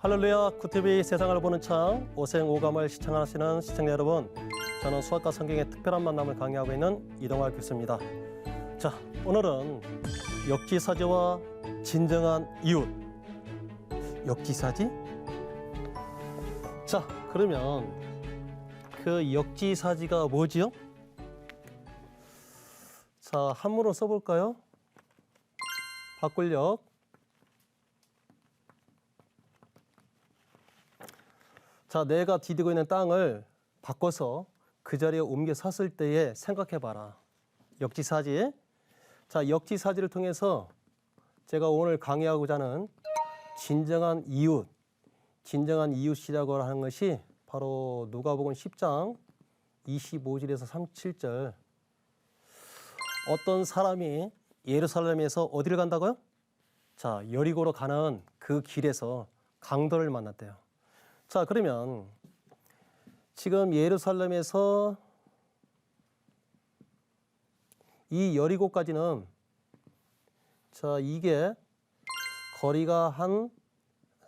할렐루야, 굿TV 세상을 보는 창, 오생오감을 시청하시는 시청자 여러분, 저는 수학과 성경의 특별한 만남을 강의하고 있는 이동학 교수입니다. 자, 오늘은 역지사지와 진정한 이웃. 역지사지? 자, 그러면 그 역지사지가 뭐지요? 자, 한문으로 써볼까요? 바꿀역. 자, 내가 디디고 있는 땅을 바꿔서 그 자리에 옮겨 섰을 때에 생각해봐라. 역지사지. 자, 역지사지를 통해서 제가 오늘 강의하고자 하는 진정한 이웃이라고 하는 것이 바로 누가복음 10장 25절에서 37절. 어떤 사람이 예루살렘에서 어디를 간다고요? 자, 여리고로 가는 그 길에서 강도를 만났대요. 자, 그러면 지금 예루살렘에서 이 여리고까지는 자, 이게 거리가 한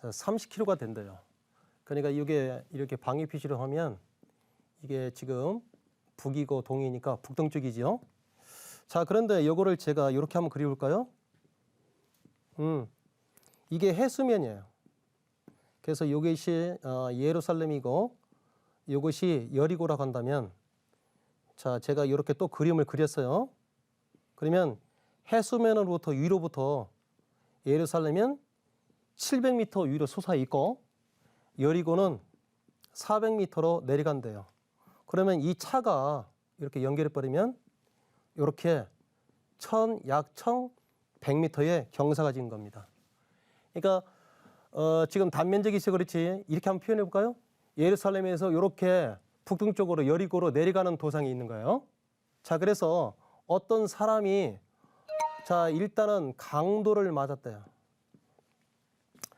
30km가 된대요. 그러니까 이게 이렇게 방위 표시를 하면 이게 지금 북이고 동이니까 북동쪽이지요. 자, 그런데 이거를 제가 이렇게 한번 그려볼까요? 이게 해수면이에요. 그래서 이것이 예루살렘이고 이것이 여리고라고 한다면, 자, 제가 이렇게 또 그림을 그렸어요. 그러면 해수면으로부터 위로부터 예루살렘은 700m 위로 솟아 있고 여리고는 400m로 내려간대요. 그러면 이 차가 이렇게 연결해 버리면 이렇게 약 1100m의 경사가 지은 겁니다. 그러니까 지금 단면적이 있어 그렇지, 이렇게 한번 표현해 볼까요? 예루살렘에서 이렇게 북동쪽으로 여리고로 내려가는 도상이 있는 거예요. 자, 그래서 어떤 사람이 자, 일단은 강도를 맞았대요.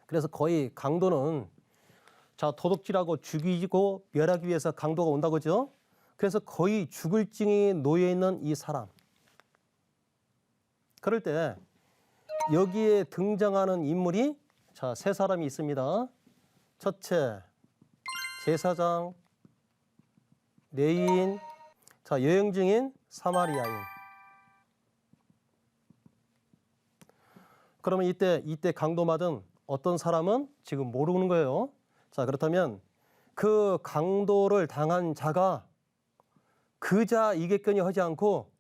그래서 거의 강도는 자, 도둑질하고 죽이고 멸하기 위해서 강도가 온다고 그죠? 그래서 거의 죽을 징에 놓여 있는 이 사람. 그럴 때 여기에 등장하는 인물이 자, 세 사람이 있습니다. 첫째, 제사장, 레위인, 자, 여행 중인 사마리아인. 그러면 이때 강도맞은 어떤 사람은 지금 모르는 거예요. 자, 그렇다면 그 강도를 당한 자가 그자이겠거니 하지 않고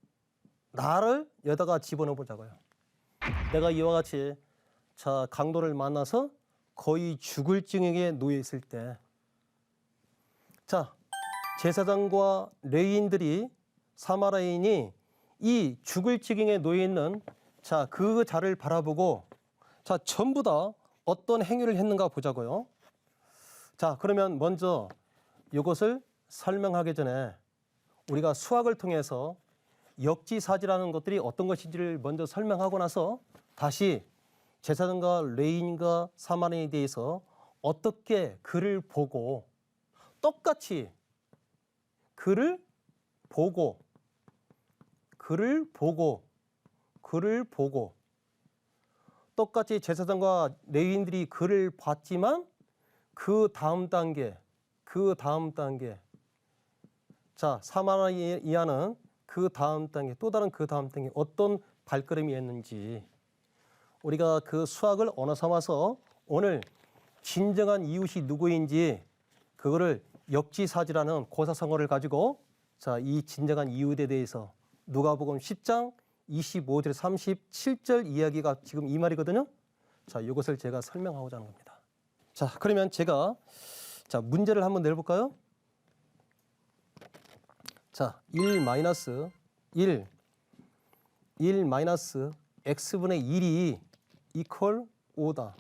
나를 여다가 집어넣어 보자고요. 내가 이와 같이 자, 강도를 만나서 거의 죽을 징에 놓여 있을 때, 자, 제사장과 레위인들이 사마리아인이 이 죽을 지경에 놓여 있는 자, 그 자를 바라보고 자, 전부 다 어떤 행위를 했는가 보자고요. 자, 그러면 먼저 이것을 설명하기 전에 우리가 수학을 통해서 역지사지라는 것들이 어떤 것인지를 먼저 설명하고 나서 다시 제사장과 레위인과 사마리아인에 대해서 어떻게 글을 보고 똑같이 글을 보고 똑같이 제사장과 레위인들이 글을 봤지만 그 다음 단계 자, 사마리아는 그 다음 단계, 또 다른 그 다음 단계 어떤 발걸음이 했는지 우리가 그 수학을 언어 삼아서 오늘 진정한 이웃이 누구인지 그거를 역지사지라는 고사성어를 가지고 자, 이 진정한 이웃에 대해서 누가복음 10장 25절 37절 이야기가 지금 이 말이거든요. 자, 이것을 제가 설명하고자 하는 겁니다. 자, 그러면 제가 자, 문제를 한번 내볼까요? 자, 1 마이너스 x분의 1이 이퀄 5다.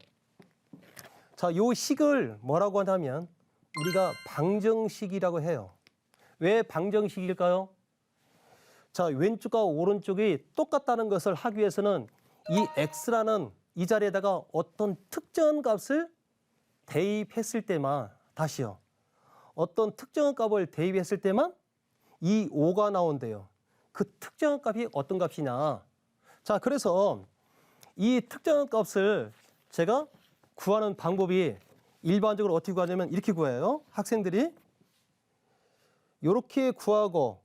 자, 요 식을 뭐라고 하냐면 우리가 방정식이라고 해요. 왜 방정식일까요? 자, 왼쪽과 오른쪽이 똑같다는 것을 하기 위해서는 이 x라는 이 자리에다가 어떤 특정한 값을 대입했을 때만, 다시요, 어떤 특정한 값을 대입했을 때만 이 5가 나온대요. 그 특정한 값이 어떤 값이냐. 자, 그래서 이 특정한 값을 제가 구하는 방법이 일반적으로 어떻게 구하냐면 이렇게 구해요. 학생들이 요렇게 구하고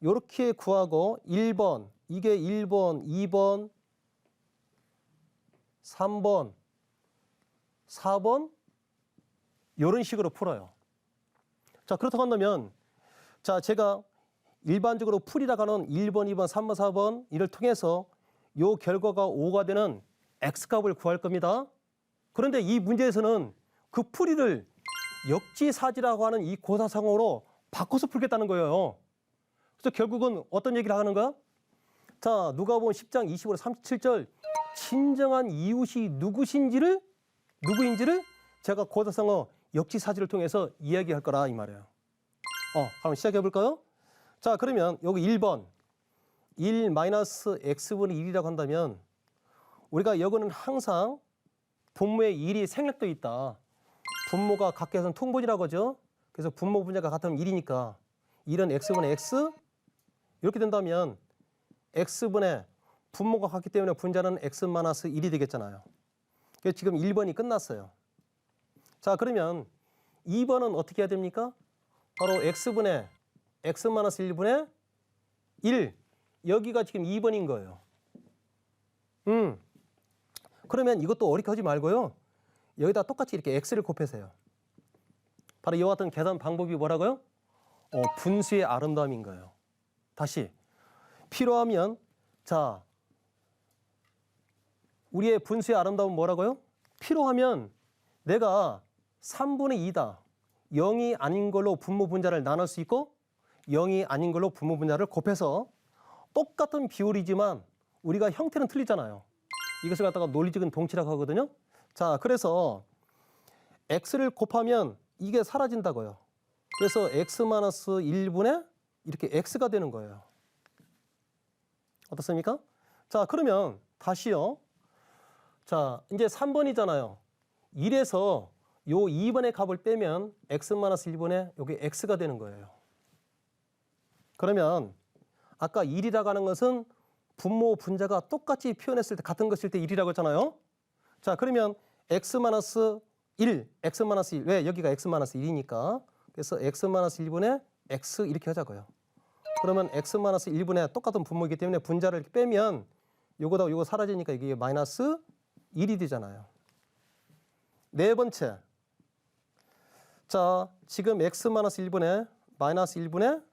요렇게 구하고 1번 이게 1번, 2번, 3번, 4번 이런 식으로 풀어요. 자, 그렇다고 한다면 자, 제가 일반적으로 풀이라고 하는 1번, 2번, 3번, 4번 이를 통해서 요 결과가 5가 되는 x값을 구할 겁니다. 그런데 이 문제에서는 그 풀이를 역지사지라고 하는 이 고사성어로 바꿔서 풀겠다는 거예요. 그래서 결국은 어떤 얘기를 하는 거야? 자, 누가복음 10장 25절 37절 진정한 이웃이 누구인지를 제가 고사성어 역지사지를 통해서 이야기할 거라 이 말이에요. 그럼 시작해 볼까요? 자, 그러면 여기 1번 1-x분의 1이라고 한다면 우리가 여기는 항상 분모의 1이 생략되어 있다. 분모가 같게 해서는 통분이라고 하죠. 그래서 분모 분자가 같으면 1이니까 1은 x분의 x 이렇게 된다면 x분의 분모가 같기 때문에 분자는 x-1이 되겠잖아요. 그래서 지금 1번이 끝났어요. 자, 그러면 2번은 어떻게 해야 됩니까? 바로 x분의 x-1분의 1 여기가 지금 2번인 거예요. 그러면 이것도 어렵게 하지 말고요. 여기다 똑같이 이렇게 x를 곱해서요. 바로 이와 같은 계산 방법이 뭐라고요? 분수의 아름다움인 거예요. 다시 필요하면 자 우리의 분수의 아름다움은 뭐라고요? 필요하면 내가 3분의 2다. 0이 아닌 걸로 분모 분자를 나눌 수 있고 0이 아닌 걸로 분모 분자를 곱해서 똑같은 비율이지만 우리가 형태는 틀리잖아요. 이것을 갖다가 논리적인 동치라고 하거든요. 자, 그래서 x를 곱하면 이게 사라진다고요. 그래서 x-1분의 이렇게 x가 되는 거예요. 어떻습니까? 자, 그러면 다시요. 자, 이제 3번이잖아요. 1에서 요 2번의 값을 빼면 x-1분의 여기 x가 되는 거예요. 그러면 아까 1이라고 하는 것은 분모 분자가 똑같이 표현했을 때 같은 것일 때 1이라고 했잖아요. 자, 그러면 x-1, x-1 왜 여기가 x-1이니까 그래서 x-1분의 x 이렇게 하자고요. 그러면 x-1분의 똑같은 분모이기 때문에 분자를 이렇게 빼면 요거다 요거 사라지니까 이게 마이너스 1이 되잖아요. 네 번째. 자, 지금 x-1분의 마이너스 1분의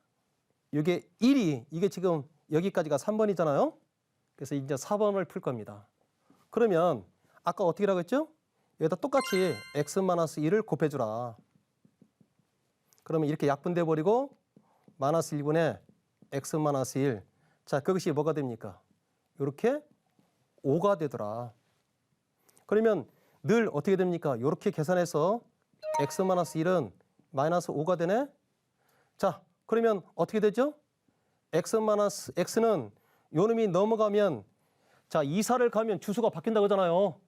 이게 1이 이게 지금 여기까지가 3번이잖아요. 그래서 이제 4번을 풀 겁니다. 그러면 아까 어떻게 하라고 했죠? 여기다 똑같이 x-1을 곱해주라. 그러면 이렇게 약분돼 버리고 마이너스 1분의 x-1. 자, 그것이 뭐가 됩니까? 이렇게 5가 되더라. 그러면 늘 어떻게 됩니까? 이렇게 계산해서 x-1은 마이너스 5가 되네. 자, 그러면 어떻게 되죠? x는 요 놈이 넘어가면 자, 이사를 가면 주소가 바뀐다고 하잖아요.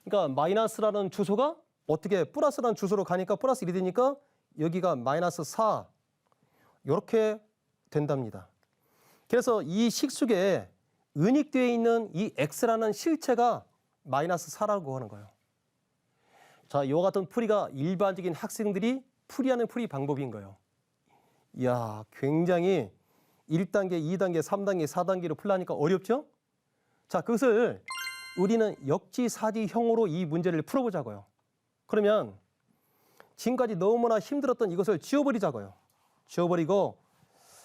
그러니까 마이너스라는 주소가 어떻게 플러스라는 주소로 가니까 플러스 1이 되니까 여기가 마이너스 4 이렇게 된답니다. 그래서 이 식수계에 은닉되어 있는 이 x라는 실체가 마이너스 4라고 하는 거예요. 자, 이와 같은 풀이가 일반적인 학생들이 풀이하는 풀이 방법인 거예요. 이야, 굉장히 1단계, 2단계, 3단계, 4단계로 풀라니까 어렵죠? 자, 그것을 우리는 역지사지형으로 이 문제를 풀어보자고요. 그러면 지금까지 너무나 힘들었던 이것을 지워버리자고요. 지워버리고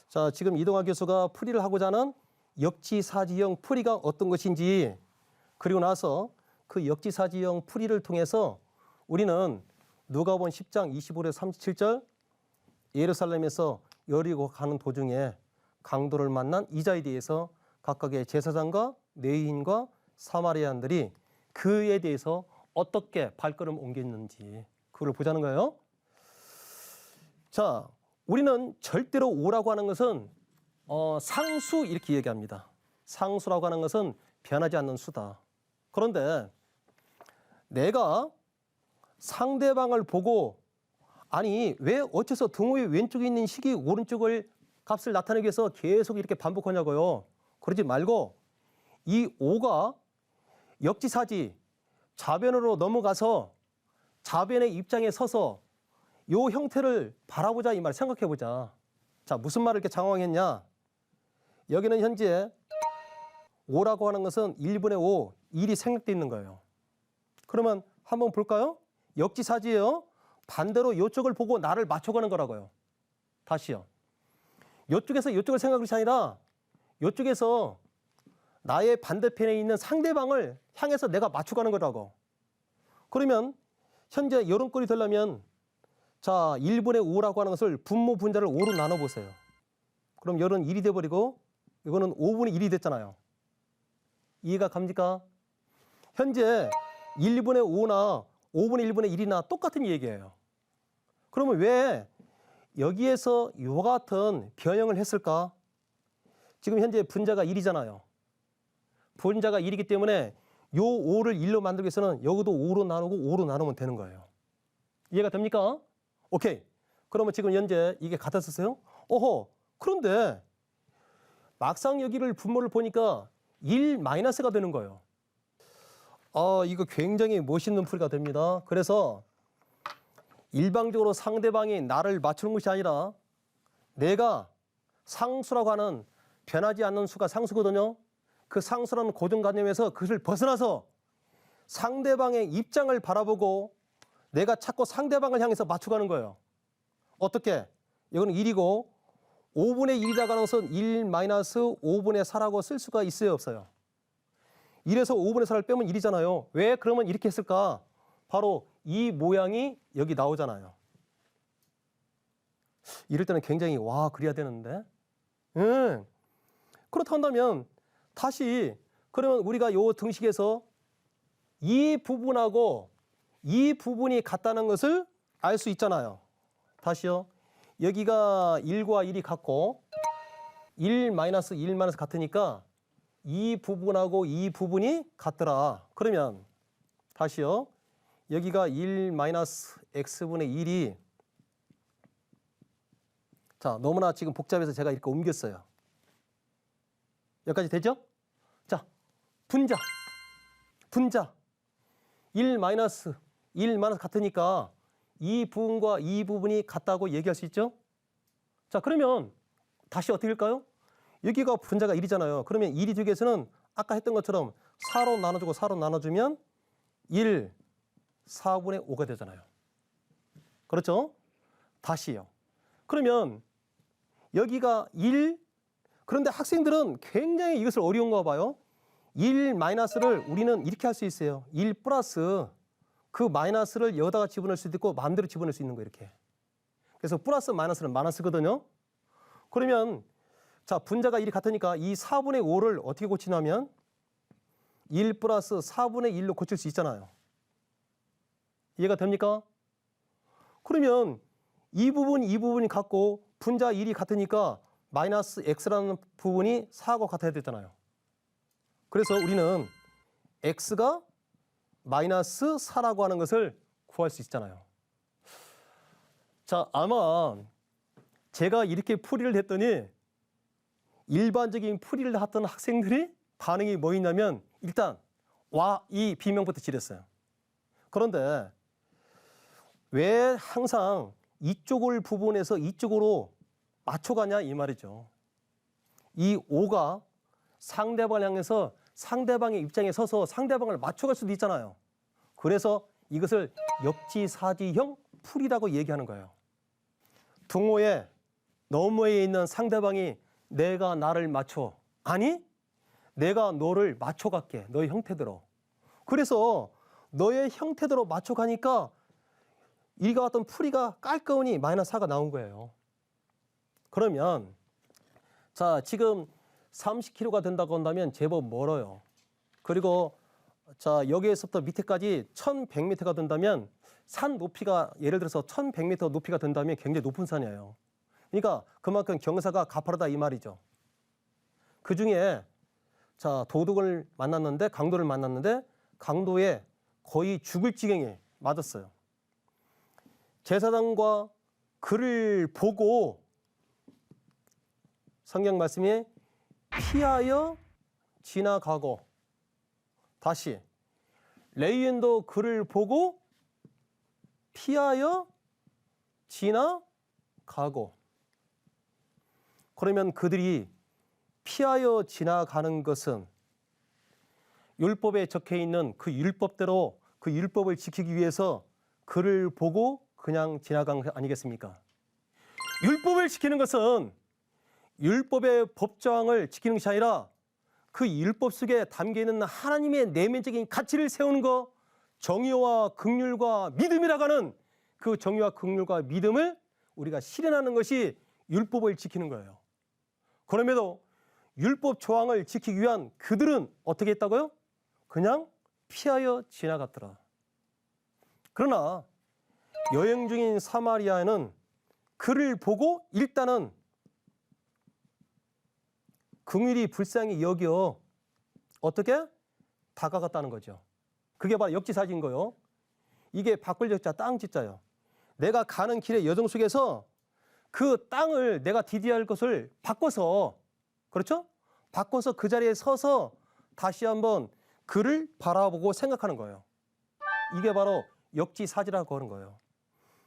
자, 지금 이동학 교수가 풀이를 하고자 하는 역지사지형 풀이가 어떤 것인지 그리고 나서 그 역지사지형 풀이를 통해서 우리는 누가복음 10장 25절 37절 예루살렘에서 여리고 가는 도중에 강도를 만난 이자에 대해서 각각의 제사장과 레위인과 사마리아인들이 그에 대해서 어떻게 발걸음 옮겼는지 그걸 보자는 거예요. 자, 우리는 절대로 오라고 하는 것은 상수 이렇게 얘기합니다. 상수라고 하는 것은 변하지 않는 수다. 그런데 내가 상대방을 보고 아니 왜 어째서 등호의 왼쪽에 있는 식이 오른쪽을 값을 나타내기 위해서 계속 이렇게 반복하냐고요. 그러지 말고 이 5가 역지사지 좌변으로 넘어가서 자변의 입장에 서서 요 형태를 바라보자 이 말 생각해 보자. 자, 무슨 말을 이렇게 장황했냐? 여기는 현재 5라고 하는 것은 1분의 5, 1이 생략되어 있는 거예요. 그러면 한번 볼까요? 역지사지예요. 반대로 이쪽을 보고 나를 맞춰가는 거라고요. 다시요. 이쪽에서 이쪽을 생각할 것이 아니라 이쪽에서 나의 반대편에 있는 상대방을 향해서 내가 맞춰가는 거라고. 그러면 현재 여론꼴이 되려면 자 1분의 5라고 하는 것을 분모 분자를 5로 나눠보세요. 그럼 열은 1이 돼버리고 이거는 5분의 1이 됐잖아요. 이해가 갑니까? 현재 1분의 5나 5분의 1분의 1이나 똑같은 얘기예요. 그러면 왜 여기에서 이와 같은 변형을 했을까? 지금 현재 분자가 1이잖아요. 분자가 1이기 때문에 요 5를 1로 만들기 위해서는 여기도 5로 나누고 5로 나누면 되는 거예요. 이해가 됩니까? 오케이. 그러면 지금 현재 이게 같았었어요? 어허, 그런데 막상 여기를 분모를 보니까 1-가 되는 거예요. 이거 굉장히 멋있는 풀이가 됩니다. 그래서 일방적으로 상대방이 나를 맞추는 것이 아니라 내가 상수라고 하는 변하지 않는 수가 상수거든요. 그 상수라는 고정관념에서 그것을 벗어나서 상대방의 입장을 바라보고 내가 자꾸 상대방을 향해서 맞춰가는 거예요. 어떻게? 이거는 1이고 5분의 1이라고 하는 것은 1-5분의 4라고 쓸 수가 있어요, 없어요? 1에서 5분의 4를 빼면 1이잖아요. 왜 그러면 이렇게 했을까? 바로 이 모양이 여기 나오잖아요. 이럴 때는 굉장히 와 그래야 되는데. 그렇다면 다시 그러면 우리가 요 등식에서 이 부분하고 이 부분이 같다는 것을 알 수 있잖아요. 다시요. 여기가 1과 1이 같고 1-1- 같으니까 이 부분하고 이 부분이 같더라. 그러면 다시요. 여기가 1-x분의 1이 자 너무나 지금 복잡해서 제가 이렇게 옮겼어요. 여기까지 되죠? 자, 분자 1- 같으니까 이 부분과 이 부분이 같다고 얘기할 수 있죠? 자, 그러면 다시 어떻게 할까요? 여기가 분자가 1이잖아요. 그러면 1이 되기 위해서는 아까 했던 것처럼 4로 나눠주고 4로 나눠주면 4분의 5가 되잖아요. 그렇죠? 다시요. 그러면 여기가 1, 그런데 학생들은 굉장히 이것을 어려운가 봐요. 1-를 우리는 이렇게 할 수 있어요. 1 플러스 그 마이너스를 여기다가 집어넣을 수도 있고 마음대로 집어넣을 수 있는 거예요. 이렇게. 그래서 플러스 마이너스는 마이너스거든요. 그러면 자 분자가 1이 같으니까 이 4분의 5를 어떻게 고치냐면 1 플러스 4분의 1로 고칠 수 있잖아요. 이해가 됩니까? 그러면 이 부분이 같고 분자 1이 같으니까 마이너스 x라는 부분이 4하고 같아야 되잖아요. 그래서 우리는 x가 마이너스 4라고 하는 것을 구할 수 있잖아요. 자, 아마 제가 이렇게 풀이를 했더니 일반적인 풀이를 했던 학생들이 반응이 뭐였냐면 일단 와, 이 비명부터 지렸어요. 그런데 왜 항상 이쪽을 부분에서 이쪽으로 맞춰가냐 이 말이죠. 이 5가 상대방을 향해서 상대방의 입장에 서서 상대방을 맞춰갈 수도 있잖아요. 그래서 이것을 역지사지형 풀이라고 얘기하는 거예요. 등호의 너머에 있는 상대방이 내가 나를 맞춰. 아니, 내가 너를 맞춰갈게. 너의 형태대로. 그래서 너의 형태대로 맞춰가니까 이와 같은 풀이가 깔끔히 마이너스 4가 나온 거예요. 그러면 자 지금 30km가 된다고 한다면 제법 멀어요. 그리고 자 여기에서부터 밑에까지 1100m가 된다면 산 높이가 예를 들어서 1100m 높이가 된다면 굉장히 높은 산이에요. 그러니까 그만큼 경사가 가파르다 이 말이죠. 그중에 자 도둑을 만났는데 강도를 만났는데 강도에 거의 죽을 지경에 맞았어요. 제사장과 그를 보고 성경 말씀이 피하여 지나가고 다시 레위인도 그를 보고 피하여 지나가고. 그러면 그들이 피하여 지나가는 것은 율법에 적혀 있는 그 율법대로 그 율법을 지키기 위해서 그를 보고 그냥 지나간 거 아니겠습니까? 율법을 지키는 것은 율법의 법조항을 지키는 것이 아니라 그 율법 속에 담겨 있는 하나님의 내면적인 가치를 세우는 것, 정의와 긍휼과 믿음이라고 하는 그 정의와 긍휼과 믿음을 우리가 실현하는 것이 율법을 지키는 거예요. 그럼에도 율법 조항을 지키기 위한 그들은 어떻게 했다고요? 그냥 피하여 지나갔더라. 그러나 여행 중인 사마리아에는 그를 보고 일단은 긍휼히 불쌍히 여겨 어떻게? 다가갔다는 거죠. 그게 바로 역지사지인 거예요. 이게 바꿀적자 땅지자예요. 내가 가는 길의 여정 속에서 그 땅을 내가 디디할 것을 바꿔서, 그렇죠? 바꿔서 그 자리에 서서 다시 한번 그를 바라보고 생각하는 거예요. 이게 바로 역지사지라고 하는 거예요.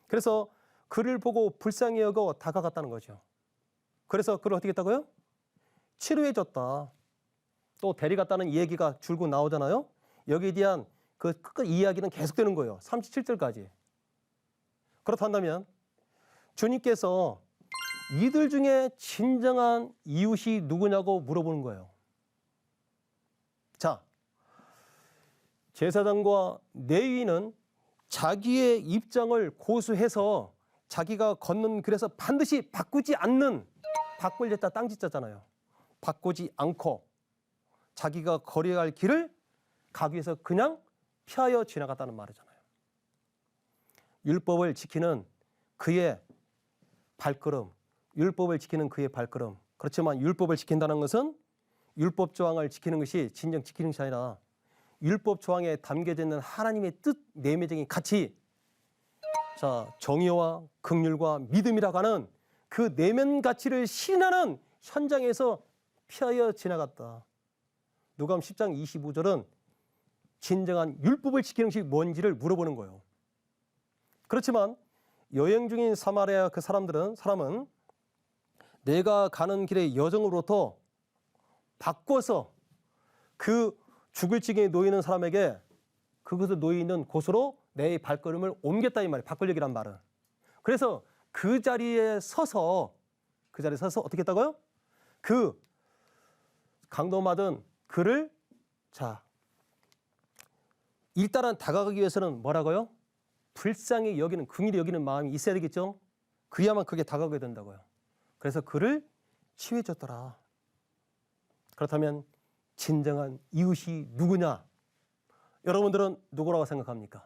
그래서 그를 보고 불쌍히 여겨 다가갔다는 거죠. 그래서 그를 어떻게 했다고요? 치료해줬다. 또 데려갔다는 얘기가 줄곧 나오잖아요. 여기에 대한 그 이야기는 계속되는 거예요. 37절까지. 그렇다면 주님께서 이들 중에 진정한 이웃이 누구냐고 물어보는 거예요. 자, 제사장과 레위인은 자기의 입장을 고수해서 자기가 걷는 길에서 반드시 바꾸지 않는, 바꿀 자자 땅지자잖아요. 바꾸지 않고 자기가 걸어야 할 길을 가기 위해서 그냥 피하여 지나갔다는 말이잖아요. 율법을 지키는 그의 발걸음, 율법을 지키는 그의 발걸음. 그렇지만 율법을 지킨다는 것은 율법 조항을 지키는 것이 진정 지키는 것이 아니라 율법 조항에 담겨져 있는 하나님의 뜻, 내면적인 가치, 자, 정의와 긍휼과 믿음이라고 하는 그 내면 가치를 실현하는 현장에서 피하여 지나갔다. 누가복음 10장 25절은 진정한 율법을 지키는 것이 뭔지를 물어보는 거예요. 그렇지만 여행 중인 사마리아 그 사람은 내가 가는 길의 여정으로부터 바꿔서 그 죽을 지경에 놓이는 사람에게 그것에 놓여 있는 곳으로 내 발걸음을 옮겼다 이 말이에요. 바꿀력이란 말은. 그래서 그 자리에 서서 어떻게 했다고요? 그 강도받은 그를 일단은 다가가기 위해서는 뭐라고요? 불쌍히 여기는, 긍휼히 여기는 마음이 있어야 되겠죠? 그래야만 그게 다가가게 된다고요. 그래서 그를 치유해 줬더라. 그렇다면 진정한 이웃이 누구냐? 여러분들은 누구라고 생각합니까?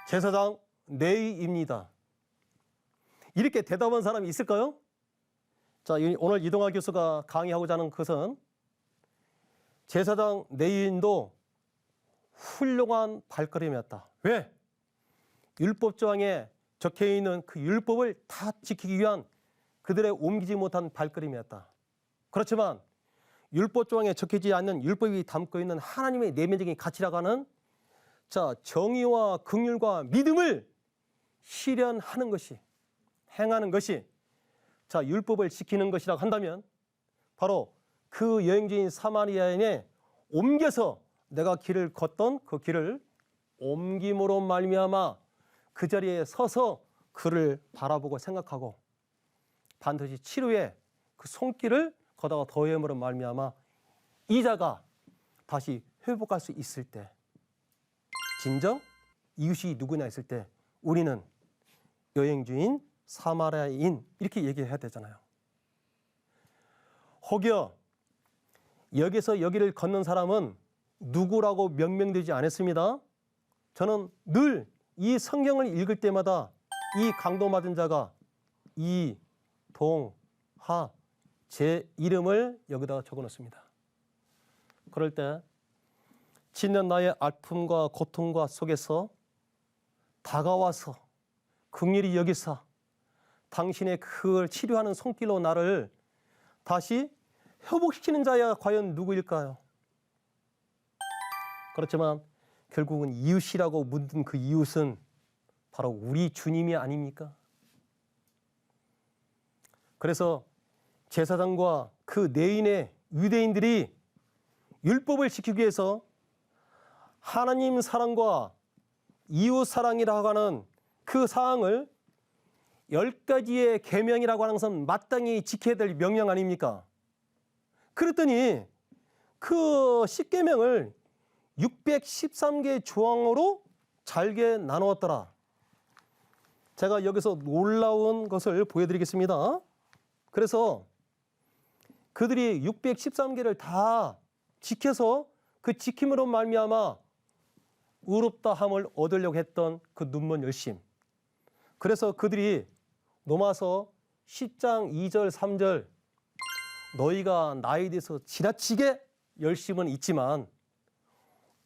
제사장 레위입니다. 이렇게 대답한 사람이 있을까요? 자, 오늘 이동학 교수가 강의하고자 하는 것은 제사장 레위인도 훌륭한 발걸음이었다. 왜? 율법 조항에 적혀 있는 그 율법을 다 지키기 위한 그들의 옮기지 못한 발걸음이었다. 그렇지만 율법 조항에 적혀지지 않는 율법이 담고 있는 하나님의 내면적인 가치라고 하는 정의와 긍휼과 믿음을 실현하는 것이, 행하는 것이 율법을 지키는 것이라고 한다면 바로 그 여행지인 사마리아인에 옮겨서 내가 길을 걷던 그 길을 옮김으로 말미암아 그 자리에 서서 그를 바라보고 생각하고 반드시 치료의 그 손길을 거다가 더해므로 말미암아 이자가 다시 회복할 수 있을 때, 진정 이웃이 누구냐 했을 때 우리는 여행 중인 사마리아인 이렇게 얘기해야 되잖아요. 혹여 여기서 여기를 걷는 사람은 누구라고 명명되지 않았습니다. 저는 늘 이 성경을 읽을 때마다 이 강도맞은 자가 이동하 제 이름을 여기다가 적어놓습니다. 그럴 때 지는 나의 아픔과 고통과 속에서 다가와서 긍휼히 여기사 당신의 그걸 치료하는 손길로 나를 다시 회복시키는 자야 과연 누구일까요? 그렇지만 결국은 이웃이라고 묻는 그 이웃은 바로 우리 주님이 아닙니까? 그래서 제사장과 그 내인의 유대인들이 율법을 지키기 위해서 하나님 사랑과 이웃 사랑이라고 하는 그 사항을 10가지의 계명이라고 하는 것은 마땅히 지켜야 될 명령 아닙니까? 그랬더니 그 10계명을 613개 조항으로 잘게 나누었더라. 제가 여기서 놀라운 것을 보여드리겠습니다. 그래서 그들이 613개를 다 지켜서 그 지킴으로 말미암아 의롭다함을 얻으려고 했던 그 눈먼 열심. 그래서 그들이 로마서 10장 2절 3절 너희가 나에 대해서 지나치게 열심은 있지만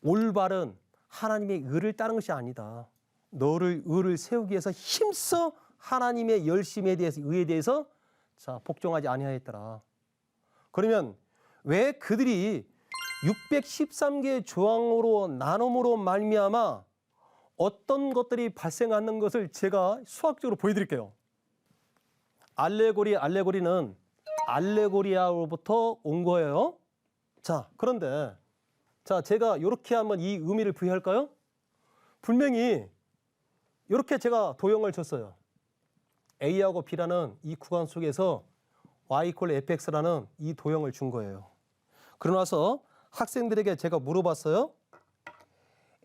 올바른 하나님의 의를 따르는 것이 아니다. 너를 의를 세우기 위해서 힘써 하나님의 열심에 대해서 의에 대해서 복종하지 아니하였더라. 그러면 왜 그들이 613개 조항으로 나눔으로 말미암아 어떤 것들이 발생하는 것을 제가 수학적으로 보여드릴게요. 알레고리는 알레고리아로부터 온 거예요. 자, 그런데 제가 이렇게 한번 이 의미를 부여할까요? 분명히 이렇게 제가 도형을 줬어요. A하고 B라는 이 구간 속에서 Y = fx라는 이 도형을 준 거예요. 그러고 나서 학생들에게 제가 물어봤어요.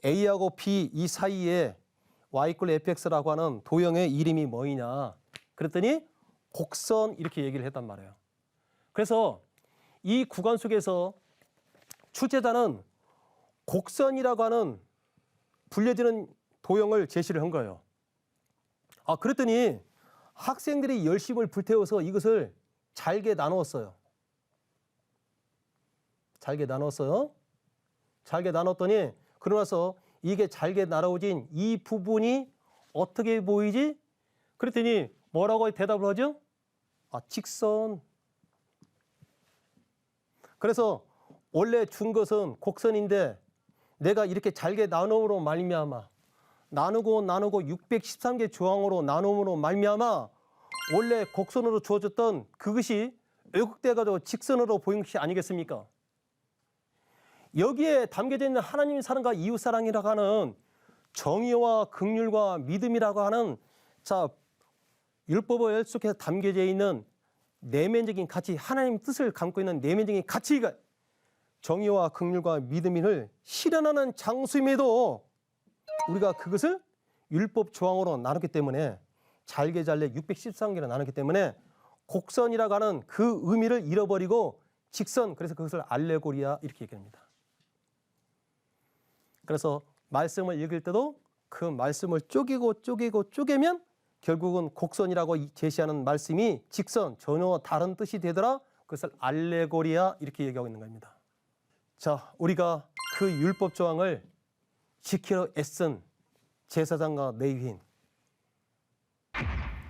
A하고 B 이 사이에 Y = fx라고 하는 도형의 이름이 뭐이냐. 그랬더니 곡선 이렇게 얘기를 했단 말이에요. 그래서 이 구간 속에서 출제자는 곡선이라고 하는 불려지는 도형을 제시를 한 거예요. 그랬더니 학생들이 열심을 불태워서 이것을 잘게 나누었어요. 잘게 나눴더니 그러고 나서 이게 잘게 나눠진 이 부분이 어떻게 보이지? 그랬더니 뭐라고 대답을 하죠? 직선. 그래서 원래 준 것은 곡선인데 내가 이렇게 잘게 나눔으로 말미암아 나누고 613개 조항으로 나눔으로 말미암아 원래 곡선으로 주어졌던 그것이 왜곡돼 가지고 직선으로 보인 것이 아니겠습니까? 여기에 담겨져 있는 하나님 사랑과 이웃 사랑이라고 하는 정의와 긍휼과 믿음이라고 하는 율법을 속에 담겨져 있는 내면적인 가치, 하나님 뜻을 담고 있는 내면적인 가치가 정의와 긍휼과 믿음을 실현하는 장소임에도 우리가 그것을 율법 조항으로 나눴기 때문에 잘게 613개로 나눴기 때문에 곡선이라고 하는 그 의미를 잃어버리고 직선, 그래서 그것을 알레고리아 이렇게 얘기합니다. 그래서 말씀을 읽을 때도 그 말씀을 쪼개면 결국은 곡선이라고 제시하는 말씀이 직선, 전혀 다른 뜻이 되더라. 그것을 알레고리아 이렇게 얘기하고 있는 겁니다. 우리가 그 율법 조항을 지키려 애쓴 제사장과 레위인,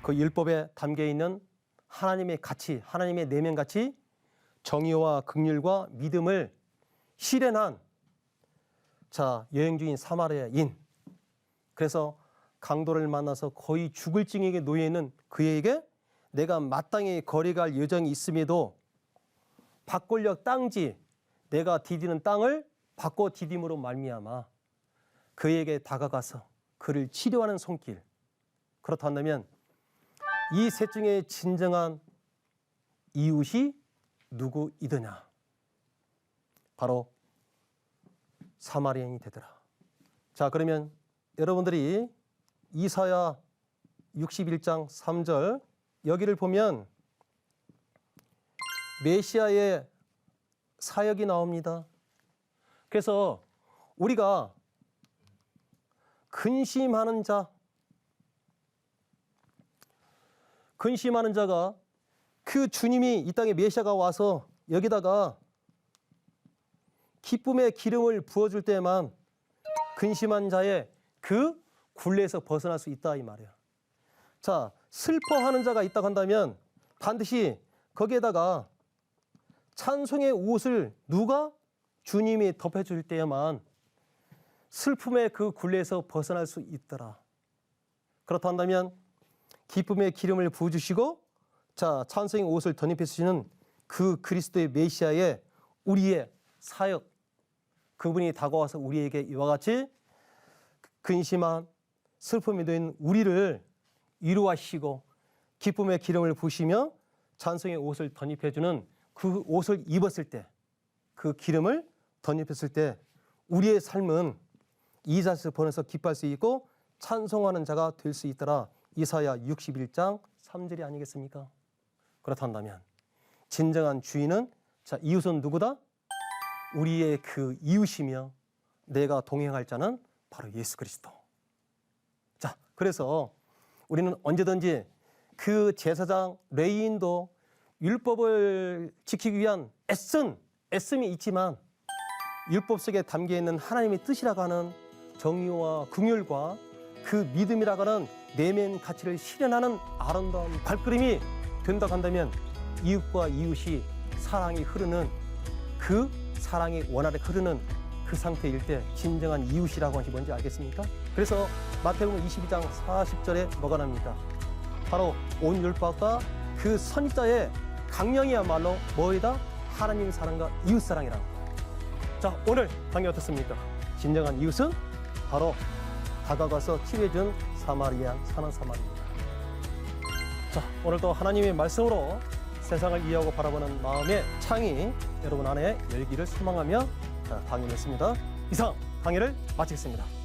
그 율법에 담겨 있는 하나님의 가치, 하나님의 내면 가치, 정의와 긍휼과 믿음을 실현한 여행 중인 사마리아인, 그래서 강도를 만나서 거의 죽을 징역에 놓여 있는 그에게 내가 마땅히 거래갈 여정이 있음에도 바꿀력 땅지, 내가 디디는 땅을 바꿔 디딤으로 말미암아 그에게 다가가서 그를 치료하는 손길. 그렇다면 이 셋 중에 진정한 이웃이 누구이더냐? 바로 사마리아인이 되더라. 그러면 여러분들이 이사야 61장 3절 여기를 보면 메시아의 사역이 나옵니다. 그래서 우리가 근심하는 자가 그 주님이 이 땅에 메시아가 와서 여기다가 기쁨의 기름을 부어줄 때만 근심한 자의 그 굴레에서 벗어날 수 있다 이 말이야. 슬퍼하는 자가 있다고 한다면 반드시 거기에다가 찬송의 옷을 누가? 주님이 덮여줄 때에만 슬픔의 그 굴레에서 벗어날 수 있더라. 그렇다 한다면 기쁨의 기름을 부어주시고 자 찬송의 옷을 덧입혀 주시는 그 그리스도의 메시아의 우리의 사역 그분이 다가와서 우리에게 이와 같이 근심한 슬픔이 된 우리를 위로하시고 기쁨의 기름을 부으시며 찬송의 옷을 덧입혀 주는 그 옷을 입었을 때 그 기름을 덧입혔을 때 우리의 삶은 이자에서 번에서 기뻐할 수 있고 찬송하는 자가 될 수 있더라. 이사야 61장 3절이 아니겠습니까? 그렇단다면 진정한 주인은 자 이웃은 누구다? 우리의 그 이웃이며 내가 동행할 자는 바로 예수 그리스도. 자 그래서 우리는 언제든지 그 제사장 레위인도 율법을 지키기 위한 애씀이 있지만 율법 속에 담겨있는 하나님의 뜻이라고 하는 정의와 긍휼과 그 믿음이라고 하는 내면 가치를 실현하는 아름다운 발걸음이 된다고 한다면 이웃과 이웃이 사랑이 흐르는 그 사랑이 원활하게 흐르는 그 상태일 때 진정한 이웃이라고 하는 것이 뭔지 알겠습니까? 그래서 마태복음 22장 40절에 뭐가 납니까? 바로 온 율법과 그 선지자의 강령이야말로 뭐이다? 하나님 사랑과 이웃 사랑이라. 자 오늘 강의 어떻습니까? 진정한 이웃은 바로 다가가서 치료해준 사마리아 사는 사마리입니다. 자 오늘도 하나님의 말씀으로 세상을 이해하고 바라보는 마음의 창이 여러분 안에 열기를 소망하며 강의를 했습니다. 이상 강의를 마치겠습니다.